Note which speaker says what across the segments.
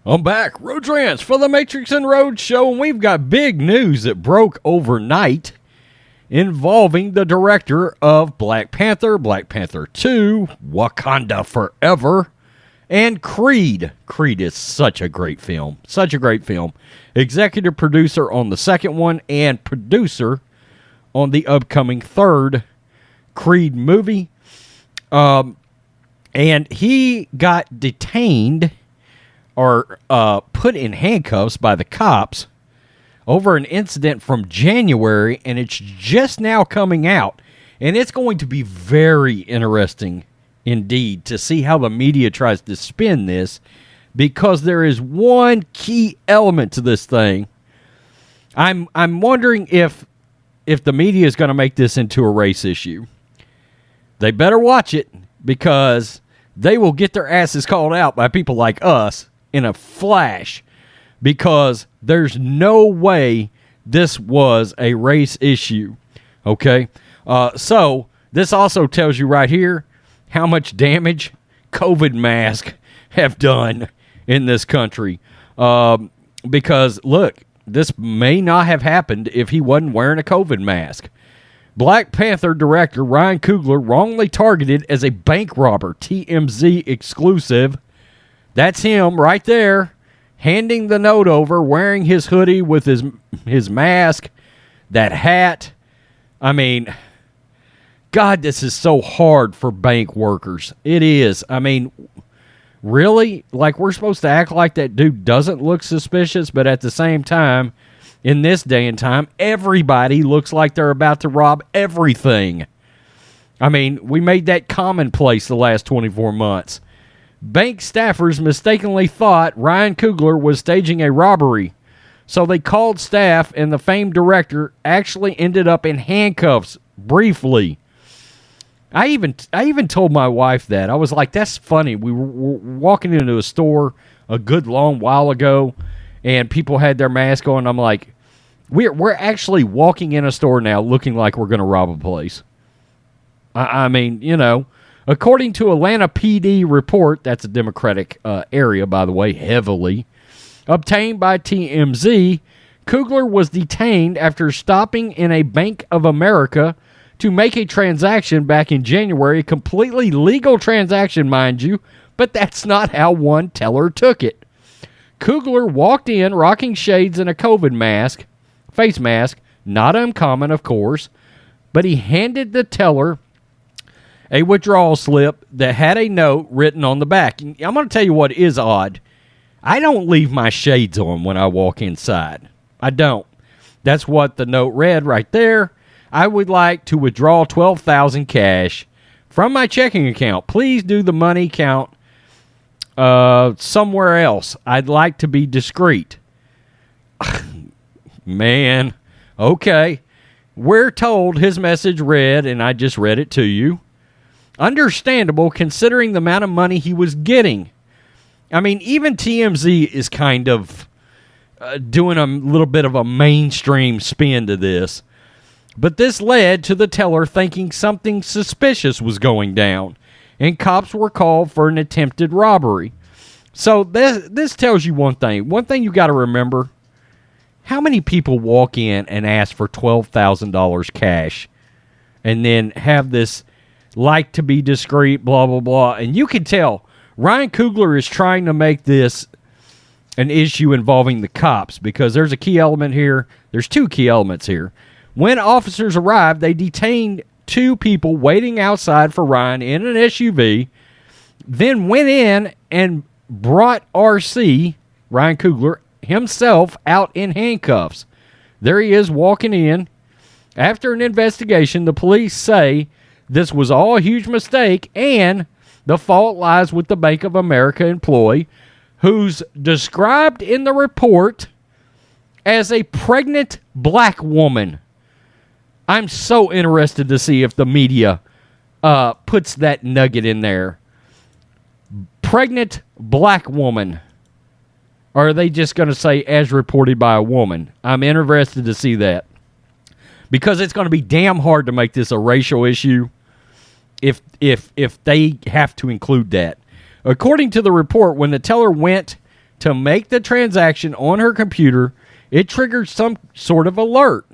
Speaker 1: I'm back, Rhodes Rants for the Matrixx and Rhodes show, and we've got big news that broke overnight involving the director of Black Panther, Black Panther 2, Wakanda Forever, and Creed. Creed is such a great film. Such a great film. Executive producer on the second one and producer on the upcoming third Creed movie. And he got detained or put in handcuffs by the cops over an incident from January, and it's just now coming out. And it's going to be very interesting indeed to see how the media tries to spin this, because there is one key element to this thing. I'm wondering if the media is going to make this into a race issue. They better watch it, because they will get their asses called out by people like us in a flash, because there's no way this was a race issue. Okay? So this also tells you right here how much damage COVID masks have done in this country. Because, look, this may not have happened if he wasn't wearing a COVID mask. Black Panther director Ryan Coogler wrongly targeted as a bank robber. TMZ exclusive. That's him right there, handing the note over, wearing his hoodie with his mask, that hat. I mean, God, this is so hard for bank workers. It is. I mean, really? Like, we're supposed to act like that dude doesn't look suspicious, but at the same time, in this day and time, everybody looks like they're about to rob everything. I mean, we made that commonplace the last 24 months. Bank staffers mistakenly thought Ryan Coogler was staging a robbery, so they called staff, and the famed director actually ended up in handcuffs briefly. I even told my wife that. I was like, that's funny. We were walking into a store a good long while ago, and people had their mask on. I'm like, we're actually walking in a store now looking like we're going to rob a place. I mean, you know, according to Atlanta PD report, that's a Democratic area, by the way, heavily, obtained by TMZ, Coogler was detained after stopping in a Bank of America to make a transaction back in January. A completely legal transaction, mind you, but that's not how one teller took it. Coogler walked in rocking shades and a COVID mask, face mask, not uncommon, of course, but he handed the teller a withdrawal slip that had a note written on the back. I'm going to tell you what is odd. I don't leave my shades on when I walk inside. I don't. That's what the note read right there. I would like to withdraw $12,000 cash from my checking account. Please do the money count somewhere else. I'd like to be discreet. Man, okay. We're told his message read, and I just read it to you, understandable considering the amount of money he was getting. I mean, even TMZ is kind of doing a little bit of a mainstream spin to this. But this led to the teller thinking something suspicious was going down, and cops were called for an attempted robbery. So this tells you one thing. One thing you got to remember, how many people walk in and ask for $12,000 cash and then have this like to be discreet, blah, blah, blah. And you can tell Ryan Coogler is trying to make this an issue involving the cops, because there's a key element here. There's two key elements here. When officers arrived, they detained two people waiting outside for Ryan in an SUV, then went in and brought RC, Ryan Coogler, himself out in handcuffs. There he is walking in. After an investigation, the police say this was all a huge mistake, and the fault lies with the Bank of America employee, who's described in the report as a pregnant black woman. I'm so interested to see if the media puts that nugget in there. Pregnant black woman. Or are they just going to say, as reported by a woman? I'm interested to see that. Because it's going to be damn hard to make this a racial issue if they have to include that. According to the report, when the teller went to make the transaction on her computer, it triggered some sort of alert.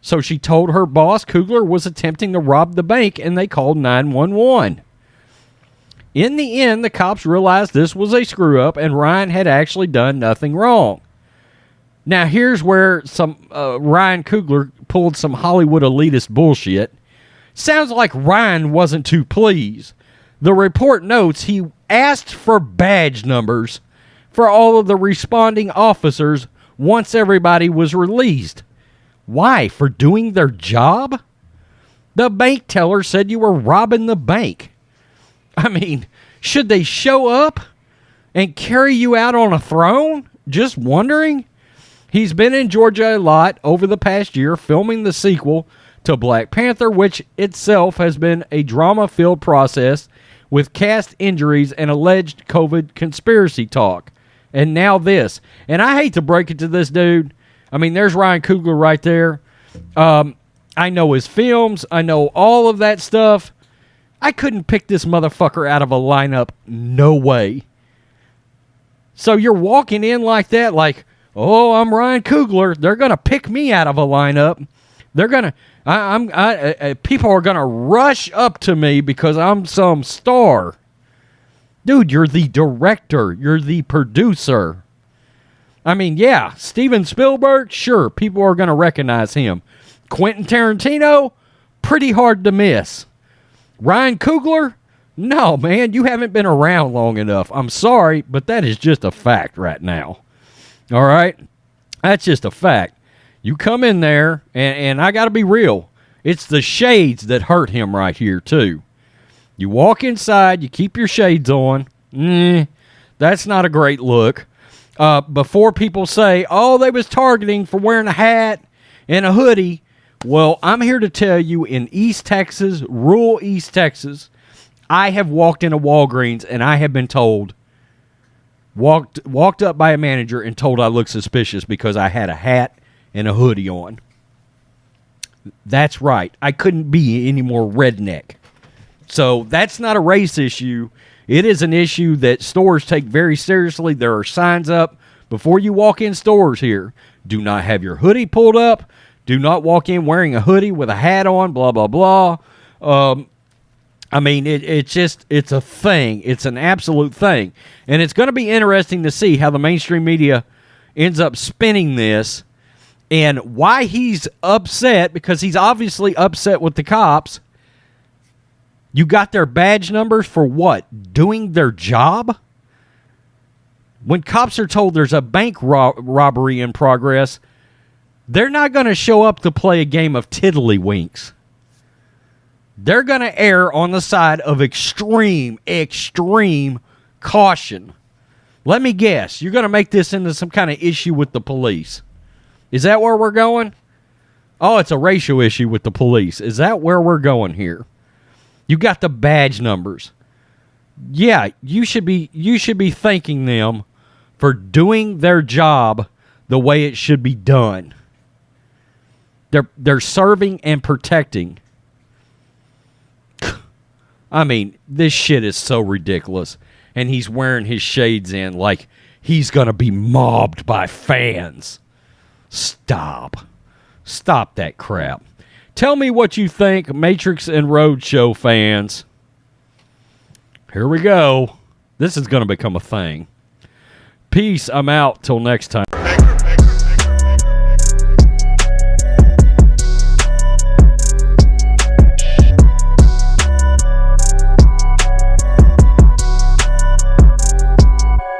Speaker 1: So she told her boss Coogler was attempting to rob the bank, and they called 911. In the end, the cops realized this was a screw-up, and Ryan had actually done nothing wrong. Now, here's where Ryan Coogler pulled some Hollywood elitist bullshit. Sounds like Ryan wasn't too pleased. The report notes he asked for badge numbers for all of the responding officers once everybody was released. Why? For doing their job? The bank teller said you were robbing the bank. I mean, should they show up and carry you out on a throne? Just wondering. He's been in Georgia a lot over the past year filming the sequel to Black Panther, which itself has been a drama-filled process with cast injuries and alleged COVID conspiracy talk. And now this. And I hate to break it to this dude. I mean, there's Ryan Coogler right there. I know his films. I know all of that stuff. I couldn't pick this motherfucker out of a lineup. No way. So you're walking in like that, like, oh, I'm Ryan Coogler. They're going to pick me out of a lineup. They're going to, people are going to rush up to me because I'm some star. Dude, you're the director. You're the producer. I mean, yeah, Steven Spielberg, sure, people are going to recognize him. Quentin Tarantino, pretty hard to miss. Ryan Coogler, no, man, you haven't been around long enough. I'm sorry, but that is just a fact right now. All right? That's just a fact. You come in there, and I got to be real. It's the shades that hurt him right here, too. You walk inside, you keep your shades on. That's not a great look. Before people say, oh, they was targeting for wearing a hat and a hoodie. Well, I'm here to tell you in East Texas, rural East Texas, I have walked into Walgreens and I have been told, walked up by a manager and told I looked suspicious because I had a hat and a hoodie on. That's right. I couldn't be any more redneck. So that's not a race issue. It is an issue that stores take very seriously. There are signs up before you walk in stores here. Do not have your hoodie pulled up. Do not walk in wearing a hoodie with a hat on, blah, blah, blah. I mean, it's a thing. It's an absolute thing. And it's going to be interesting to see how the mainstream media ends up spinning this and why he's upset, because he's obviously upset with the cops. You got their badge numbers for what? Doing their job? When cops are told there's a bank robbery in progress, they're not going to show up to play a game of tiddlywinks. They're going to err on the side of extreme caution. Let me guess. You're going to make this into some kind of issue with the police. Is that where we're going? Oh, it's a racial issue with the police. Is that where we're going here? You got the badge numbers. Yeah, you should be thanking them for doing their job the way it should be done. They're serving and protecting. I mean, this shit is so ridiculous. And he's wearing his shades in like he's going to be mobbed by fans. Stop that crap. Tell me what you think, Matrixx and Rhodes show fans. Here we go. This is going to become a thing. Peace. I'm out. Till next time.